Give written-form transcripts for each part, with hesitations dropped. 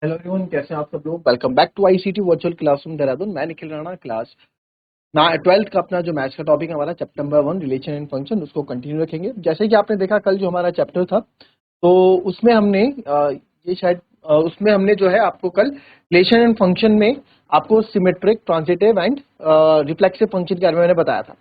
Hello everyone, कैसे हैं आप सब लोग। Welcome back to ICT virtual classroom Dehradun. मैं निखिल राणा। क्लास ना 12th का अपना जो मैथ्स का टॉपिक है हमारा chapter number 1 relation and function, उसको कंटिन्यू रखेंगे। जैसे कि आपने देखा कल जो हमारा चैप्टर था, तो उसमें हमने ये शायद उसमें हमने जो है आपको कल रिलेशन एंड फंक्शन में आपको symmetric, transitive and reflexive function के बारे में मैंने बताया था।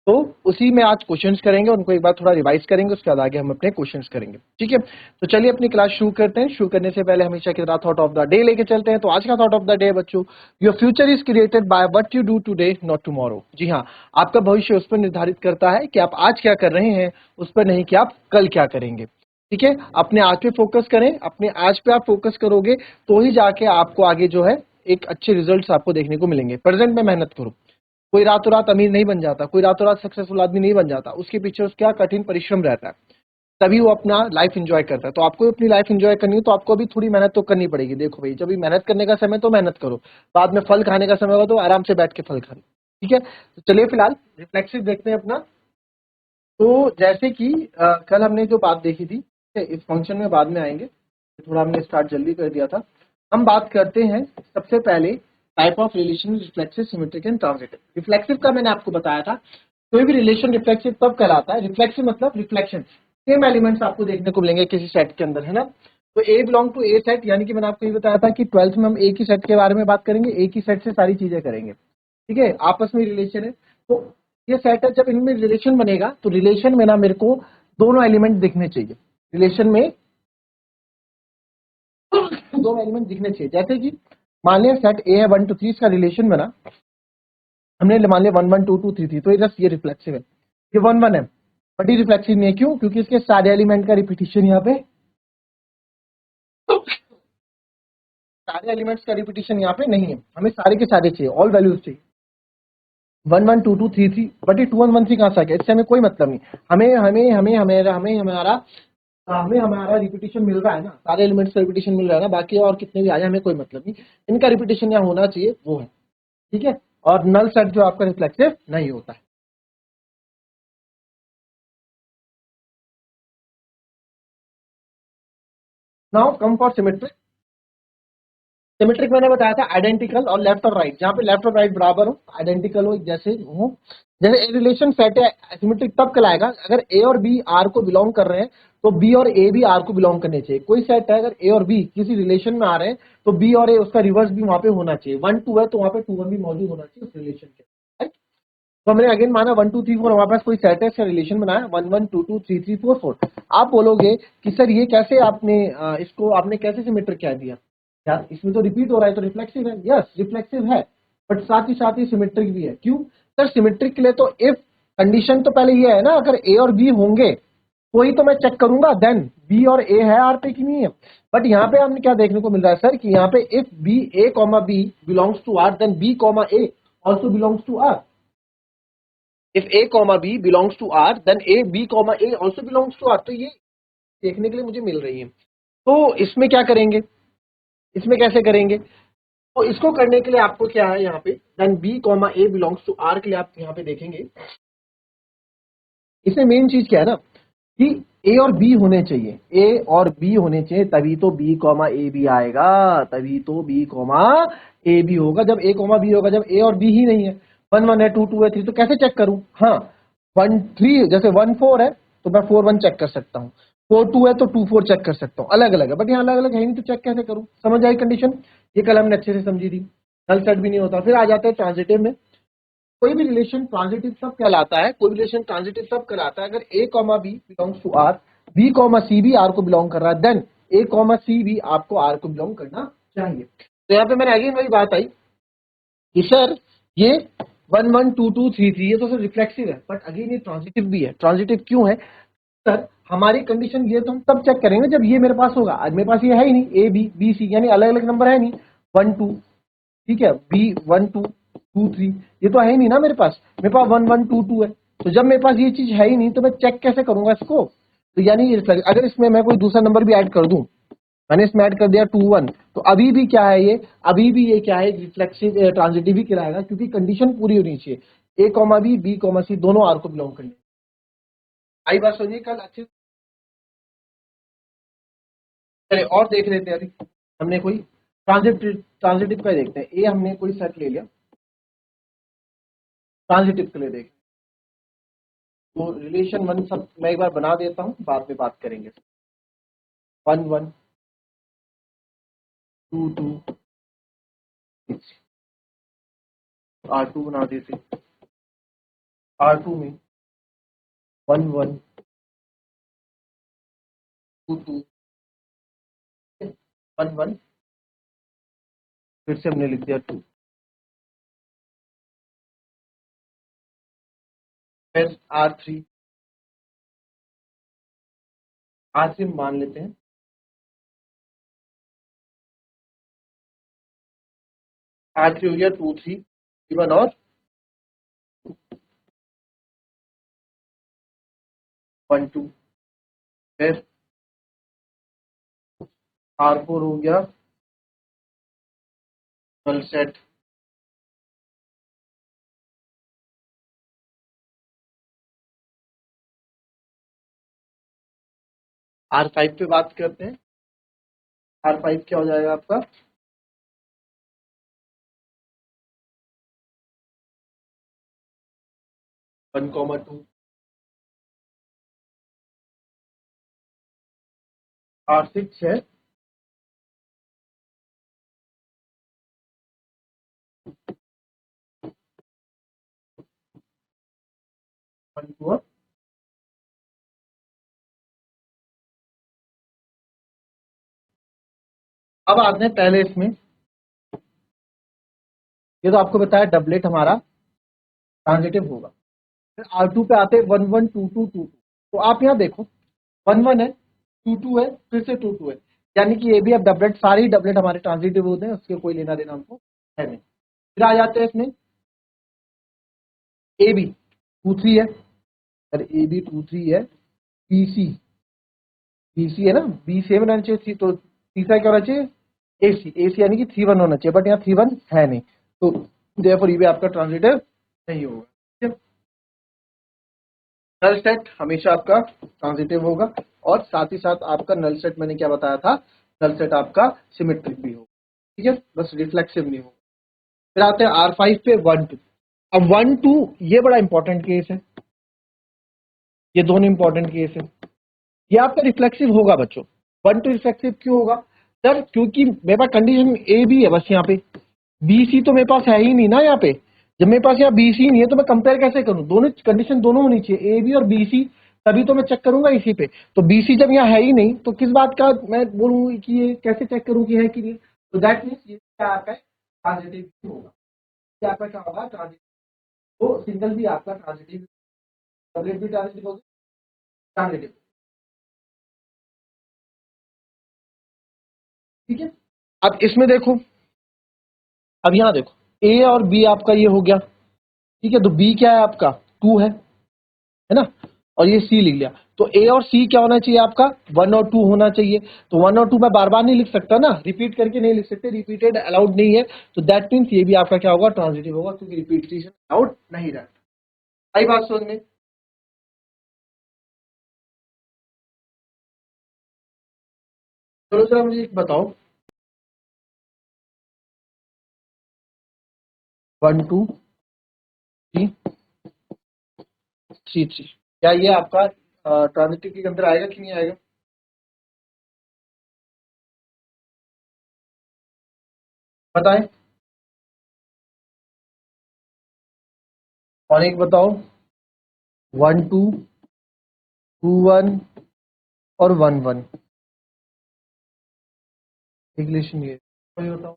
तो उसी में आज क्वेश्चंस करेंगे, उनको एक बार थोड़ा रिवाइज करेंगे, उसके बाद आगे हम अपने क्वेश्चंस करेंगे। ठीक है, तो चलिए अपनी क्लास शुरू करते हैं। शुरू करने से पहले हमेशा की तरह थॉट ऑफ द डे लेके चलते हैं। तो आज का थॉट ऑफ द डे बच्चों, your future is created by what you do today not tomorrow. जी हाँ, आपका भविष्य उस पर निर्धारित करता है कि आप आज क्या कर रहे हैं, उस पर नहीं कि आप कल क्या करेंगे। ठीक है, अपने आज पे फोकस करें। अपने आज पे आप फोकस करोगे तो ही जाके आपको आगे जो है एक अच्छे रिजल्ट्स आपको देखने को मिलेंगे। प्रेजेंट में मेहनत करो। कोई रातों रात अमीर नहीं बन जाता, कोई रातों रात सक्सेसफुल आदमी नहीं बन जाता। उसके पीछे उसका कठिन परिश्रम रहता है, तभी वो अपना लाइफ एंजॉय करता है। तो आपको अपनी लाइफ एंजॉय करनी है तो आपको अभी थोड़ी मेहनत तो करनी पड़ेगी। देखो भाई, जब भी मेहनत करने का समय तो मेहनत करो, बाद में फल खाने का समय होगा तो आराम से बैठ के फल खाना। ठीक है, तो चलिए फिलहाल रिफ्लेक्सिव देखते हैं अपना। तो जैसे कि कल हमने जो बात देखी थी, इस फंक्शन में बाद में आएंगे, थोड़ा हमने स्टार्ट जल्दी कर दिया था। हम बात करते हैं सबसे पहले type of relation, reflexive, symmetric and transitive. Reflexive का मैंने आपको बताया था, कोई भी रिलेशन रिफ्लेक्सिव तब कहलाता है। रिफ्लेक्सिव मतलब रिफ्लेक्शन, सेम एलिमेंट्स आपको देखने को मिलेंगे किसी सेट के अंदर, है ना। तो ए बिलोंग टू ए सेट, यानी कि मैंने आपको ये बताया था कि 12th में हम एक ही सेट के बारे में बात करेंगे, एक ही सेट से सारी चीजें करेंगे। ठीक है, आपस में रिलेशन है। तो ये सेट है, जब इनमें रिलेशन बनेगा तो रिलेशन में ना मेरे को दोनों एलिमेंट दिखने चाहिए। रिलेशन में दोनों एलिमेंट दिखने चाहिए। जैसे कि मान लिया सेट ए है 1 to 3, इसका रिलेशन बना, हमने मान लिया 1 1 2 2 3 3, तो ये रिफ्लेक्सिव है। ये 1 1 है, बट ये रिफ्लेक्सिव नहीं है। क्यों? क्योंकि इसके सारे एलिमेंट का रिपीटिशन यहाँ पे, सारे एलिमेंट्स का रिपीटिशन यहाँ पे नहीं है। हमें सारे के सारे चाहिए, ऑल वैल्यूज चाहिए। 1 1 2 2 3 3, बट ये 2 1 1 3 कहाँ से आ गया? इससे हमें कोई मतलब नहीं। हमें हमें हमें हमें हमें हमारा हमें हमारा रिपीटिशन मिल रहा है ना, सारे एलिमेंट्स का रिपीटिशन मिल रहा है ना, बाकी और कितने भी आ जाए हमें कोई मतलब नहीं। इनका रिपीटिशन यहाँ होना चाहिए, वो है। ठीक है, और नल सेट जो आपका रिफ्लेक्सिव नहीं होता है। Now come for symmetric. Symmetric मैंने बताया था आइडेंटिकल और लेफ्ट और राइट, जहां पे लेफ्ट और राइट बराबर हो, आइडेंटिकल हो, जैसे हो। जैसे ए रिलेशन सेट है, सिमेट्रिक तब कहलाएगा अगर ए और बी आर को बिलोंग कर रहे हैं, तो बी और ए भी आर को बिलोंग करने चाहिए। कोई सेट है अगर ए और बी किसी रिलेशन में आ रहे हैं, तो बी और ए उसका रिवर्स भी वहां पे होना चाहिए। 1 2 है तो वहां पे 2 1 भी मौजूद होना चाहिए उस रिलेशन के। राइट, तो हमने अगेन माना 1 2 3 4, हमारे पास कोई सेट है, इसका रिलेशन बनाया 1 1 2 2 3 3 4 4। आप बोलोगे कि सर ये कैसे आपने इसको आपने कैसे सिमेट्रिक कह दिया यार, इसमें तो रिपीट हो रहा है तो रिफ्लेक्सिव है। यस, रिफ्लेक्सिव है, बट साथ ही सिमेट्रिक भी है। क्यों सर? सिमेट्रिक के लिए तो इफ कंडीशन तो पहले ये है ना, अगर ए और बी होंगे तो ही तो मैं चेक करूंगा देन बी और ए है आर पे कि नहीं है। बट यहाँ पे हमने क्या देखने को मिल रहा है सर, कि यहाँ पे if B A comma B belongs to R, then B comma A also belongs to R. If A comma B belongs to R, then A B comma A also belongs to R. तो ये देखने के लिए मुझे मिल रही है। तो इसमें क्या करेंगे, इसमें कैसे करेंगे? तो इसको करने के लिए आपको क्या है, यहाँ पे then B comma A belongs to R के लिए आप यहाँ पे देखेंगे, इसमें मेन चीज क्या है ना, कि ए और बी होने चाहिए, ए और बी होने चाहिए, तभी तो बी कॉमा ए भी आएगा, तभी तो बी कॉमा ए भी होगा। जब ए कॉमा बी होगा, जब ए और बी ही नहीं है, 1 1 है, 2 2 है, 3, तो कैसे चेक करूं? हाँ, 1 3, जैसे 1 4 है तो मैं 4 1 चेक कर सकता हूँ, 4 2 है तो 2 4 चेक कर सकता हूँ। अलग अलग है, बट यहाँ अलग अलग है नहीं, तो चेक कैसे करूँ? समझ आई कंडीशन? ये कल हमने अच्छे से समझी थी। नल सेट भी नहीं होता। फिर आ जाते हैं ट्रांजिटिव में। कोई भी रिलेशन ट्रांजिटिव तब कहलाता है, कोई भी रिलेशन ट्रांजिटिव तब कहलाता है अगर A comma B belongs to R, B comma C भी आर को बिलोंग कर रहा है, देन ए कॉमा सी भी आपको आर को बिलोंग करना चाहिए। तो यहाँ पे मैंने अगेन वही बात आई कि सर ये 1 1 2 2 3 3 ये तो सर रिफ्लेक्सिव है, बट अगेन ये ट्रांजिटिव भी है। ट्रांजिटिव क्यों है सर? हमारी कंडीशन ये तो हम तब चेक करेंगे जब ये मेरे पास होगा। आज मेरे पास ये है ही नहीं, ए बी बी सी यानी अलग अलग नंबर है नहीं, 1 2, ठीक है, बी 1 2 2 3, ये तो है ही नहीं ना मेरे पास। मेरे पास 1 1 2 2 है, तो जब मेरे पास ये चीज है ही नहीं तो मैं चेक कैसे करूंगा इसको? तो यानी ये अगर इसमें मैं कोई दूसरा नंबर भी ऐड कर दूं, मैंने इसमें ऐड कर दिया 2 1, तो अभी भी क्या है ये, अभी भी ये क्या है, रिफ्लेक्सिव ट्रांजिटिव ही कहलाएगा, क्योंकि कंडीशन पूरी होनी चाहिए। ए कॉमा बी कॉमा सी दोनों आर को बिलोंग करेंगे। आई बात सुनिए, कल अच्छे, चलिए और देख लेते हैं अभी हमने कोई ट्रांजिटिव का ही देखते हैं। ए हमने कोई सेट ले लिया, ट्रांजिटिव के लिए देख, तो रिलेशन वन सब मैं एक बार बना देता हूँ, बाद में बात करेंगे। 1 1 2 2 R2 बना देते, R2 में 1 1 2 2 1 1, फिर से हमने लिख दिया 2, फिर R3 मान लेते हैं, R3 हो गया 2 3 इवन और 1 2, फिर R4 हो गया नल सेट, R5 पे बात करते हैं। R5 क्या हो जाएगा आपका, 1 2, R6 है 1 2, अब आते हैं पहले इसमें, ये तो आपको बताया डबलेट हमारा ट्रांजिटिव होगा। फिर R2 पे आते हैं 1 1 2 2 2 2, तो आप यहाँ देखो 1 1 है, 2 2 है, फिर से 2 2 है, यानी कि ये भी अब डबलेट, सारे ही डबलेट हमारे ट्रांजिटिव होते हैं, उसके कोई लेना देना हमको है नहीं। फिर आ जाते हैं इसमें ए बी 2 3 है, अरे ए बी 2 3 है, बी सी, बी सी है ना, बी सेम रहना चाहिए, तो तीसरा क्या होना चाहिए, ए सी यानी कि 3 1 होना चाहिए, बट यहाँ 3 1 है नहीं, तो देयरफॉर ये भी आपका ट्रांजिटिव नहीं होगा। ठीक है, नल सेट हमेशा आपका ट्रांजिटिव होगा, और साथ ही साथ आपका नल सेट मैंने क्या बताया था, नल सेट आपका सिमेट्रिक भी होगा। ठीक है, बस रिफ्लेक्सिव नहीं होगा। फिर आते हैं R5 पे 1 2, अब 1 2 ये बड़ा इंपॉर्टेंट केस है, ये दोनों इंपॉर्टेंट केस है, ये आपका रिफ्लेक्सिव होगा बच्चों। 1 2 रिफ्लेक्सिव क्यों होगा सर, क्योंकि मेरे पास कंडीशन ए बी है, बस यहाँ पे बी सी तो मेरे पास है ही नहीं ना, यहाँ पे जब मेरे पास यहाँ बी सी नहीं है तो मैं कंपेयर कैसे करूं, दोनों कंडीशन दोनों होनी चाहिए, ए बी और बी सी, तभी तो मैं चेक करूंगा इसी पे। तो बी सी जब यहाँ है ही नहीं तो किस बात का मैं बोलूँ कि ये कैसे चेक करूँ कि है कि नहीं, तो दैट मीन्स ये क्या आपका ट्रांजिटिव होगा, ये आपका क्या होगा ट्रांजिटिव, तो सिंगल भी आपका ट्रांजिटिव, डबलेट भी ट्रांजिटिव होगा, ट्रांजिटिव। ठीक है, अब इसमें देखो, अब यहाँ देखो ए और बी आपका ये हो गया, ठीक है, तो बी क्या है आपका 2 है ना, और ये सी लिख लिया, तो ए और सी क्या होना चाहिए आपका 1 और 2 होना चाहिए, तो 1 और 2 मैं बार बार नहीं लिख सकता ना, रिपीट करके नहीं लिख सकते, रिपीटेड अलाउड नहीं है, तो दैट मीन्स ये भी आपका क्या होगा ट्रांजिटिव होगा, क्योंकि रिपीटेशन अलाउड नहीं रहता। आई बात समझ में, चलो सर मुझे एक बताओ, 1 2 3 3 3, क्या ये आपका ट्रांजिटिव के अंदर आएगा कि नहीं आएगा, बताएं, और एक बताओ 1 2 2 1 और 1 1, रिलेशन ये कोई बताओ,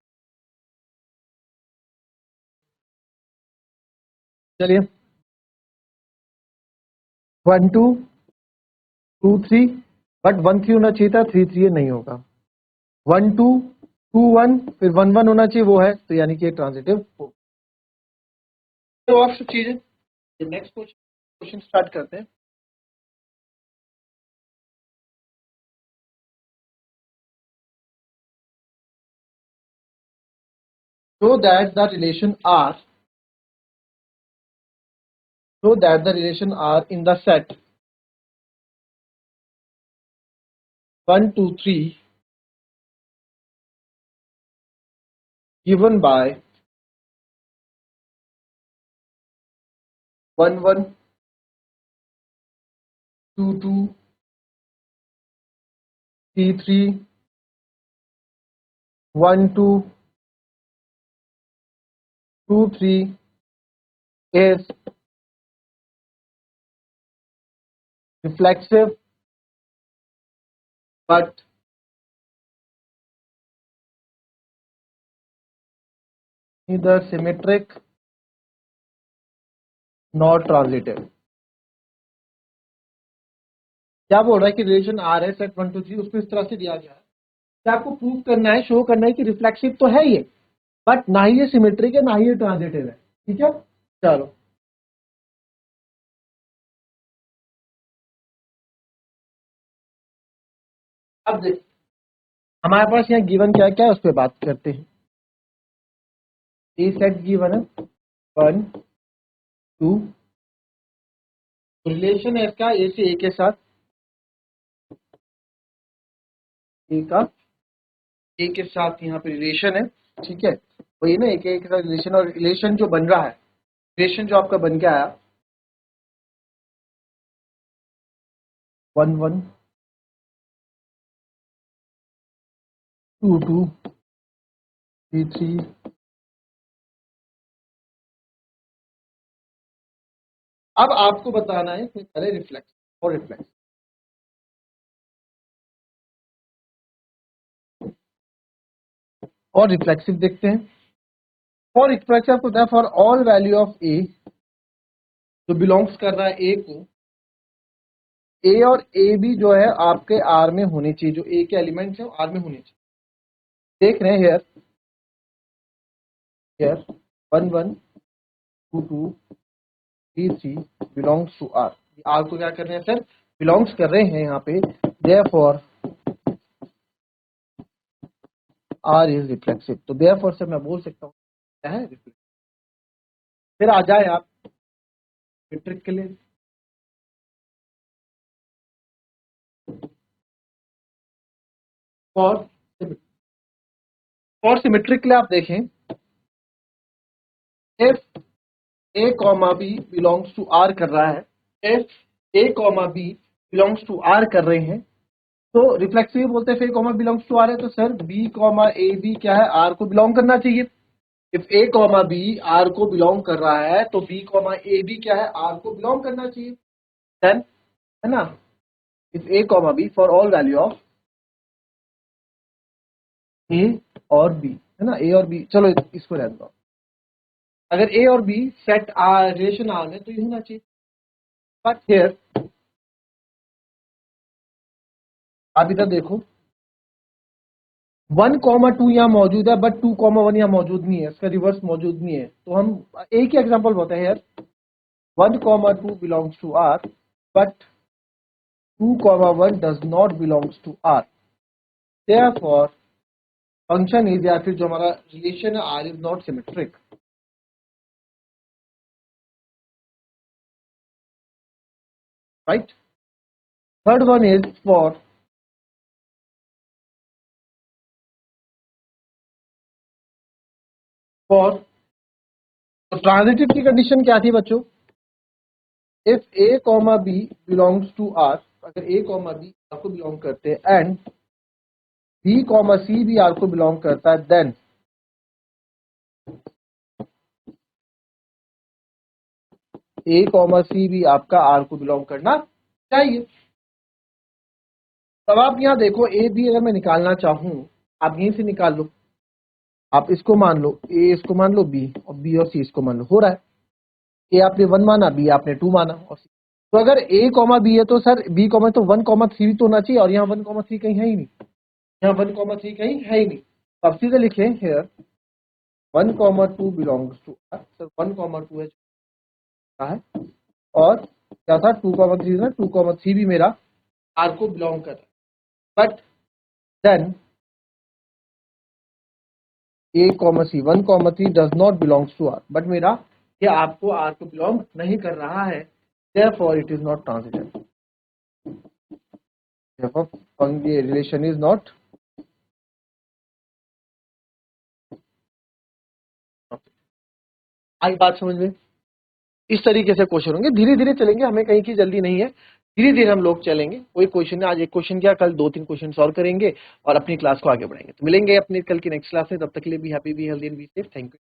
चलिए 1 2 2 3, बट 1 3 होना चाहिए था, 3 3 ये नहीं होगा, 1 2 2 1 फिर 1 1 होना चाहिए, वो है, तो यानी कि ट्रांजिटिव हो। तो और सब चीजें, नेक्स्ट क्वेश्चन स्टार्ट करते हैं। So that the relation R, so that the relation R in the set 1 2 3 given by 1 1 2 2 3 3 1 2 2 3 is reflexive but neither symmetric nor transitive। क्या बोल रहा है कि रिलेशन आर है सेट 1 2 3 उसको इस तरह से दिया गया है कि आपको प्रूव करना है, शो करना है कि रिफ्लेक्सिव तो है ये, बट ना ही ये सिमेट्रिक है ना ही ये ट्रांजिटिव है। ठीक है, चलो अब देख, हमारे पास यहाँ गिवन क्या क्या है उस पर बात करते हैं। ए सेट गिवन है 1 2, रिलेशन है इसका ए से ए के साथ, ए का ए के साथ यहाँ पे रिलेशन है। ठीक है, वही ना, एक के साथ रिलेशन, और रिलेशन जो बन रहा है, रिलेशन जो आपका बन के आया 1 1 2 2 3 3, अब आपको बताना है कि पहले रिफ्लेक्स और रिफ्लेक्स और रिफ्लेक्सिव देखते हैं। फॉर रिफ्लेक्सिव आपको बताया फॉर ऑल वैल्यू ऑफ ए जो बिलोंग्स कर रहा है ए को, ए और ए भी जो है आपके आर में होने चाहिए, जो ए के एलिमेंट्स है आर में होने चाहिए। देख रहे हैं here here 1 1 2 2 3 3 belongs to R. R को क्या कर रहे हैं सर, बिलोंग्स कर रहे हैं यहाँ पे, देयरफॉर आर इज रिफ्लेक्सिव। तो देयरफॉर से मैं बोल सकता हूँ क्या है, रिफ्लेक्सिव। फिर आ जाए आप ट्रिक के लिए, फॉर फॉर सिमेट्रिक के लिए आप देखें, if A comma B belongs to R कर रहा है, if A comma B belongs to R कर रहे हैं, तो रिफ्लेक्सिव बोलते हैं। If A comma belongs to R है तो sir B comma A B क्या है, आर को बिलोंग करना चाहिए। If A comma B R को बिलोंग कर रहा है तो बी कॉमा ए बी क्या है, आर को बिलोंग करना चाहिए। देन, है ना, if A comma B for all value of A और बी, है ना, ए और बी, चलो इसको रहने दो। अगर ए और B set R relation R में तो ये होना चाहिए। बट हियर आप इधर देखो 1 कॉमा 2 यहाँ मौजूद है बट 2 कॉमा 1 यहाँ मौजूद नहीं है, इसका रिवर्स मौजूद नहीं है। तो हम एक ही एग्जांपल बताए यार, 1 comma 2 belongs to R but 2 comma 1 does not belongs to R, therefore function is, या फिर जो हमारा रिलेशन है R is not symmetric. Right, third one is for transitive की कंडीशन क्या थी बच्चों, if A comma B belongs to R, अगर ए कॉमा बी आर को बिलोंग करते हैं एंड बी कॉमा सी भी आर को बिलोंग करता है, देन ए कॉमा सी भी आपका आर को बिलोंग करना चाहिए। तब आप यहाँ देखो ए बी अगर मैं निकालना चाहूं, आप यहीं से निकाल लो, आप इसको मान लो ए, इसको मान लो बी, और बी और सी इसको मान लो, हो रहा है। ए आपने 1 माना, बी आपने 2 माना, और सी, तो अगर ए कॉमा बी है तो सर बी कॉमा तो 1 कॉमा 3 भी तो होना चाहिए, और यहाँ 1 कॉमा 3 कहीं है ही नहीं, यहाँ 1 कॉमा 3 कहीं है ही नहीं। तो अब सीधे लिखे here 1 comma 2 belongs to R, sir 1 comma 2 है, और क्या था 2 कॉमा 3 ना, 2 कॉमा 3 भी मेरा आर को बिलोंग कर रहा है। But then A comma C 1 comma 3 does not belongs to R, but मेरा ये आपको आर को बिलोंग नहीं कर रहा है, therefore it is not transitive, therefore ये रिलेशन इज नॉट आई बात समझ में? इस तरीके से क्वेश्चन होंगे, धीरे धीरे चलेंगे, हमें कहीं की जल्दी नहीं है, धीरे धीरे हम लोग चलेंगे। कोई क्वेश्चन है, आज एक क्वेश्चन किया, कल 2-3 क्वेश्चन सॉल्व करेंगे और अपनी क्लास को आगे बढ़ाएंगे। तो मिलेंगे अपनी कल की नेक्स्ट क्लास में, तब तक के लिए be happy, be healthy and be safe. Thank you.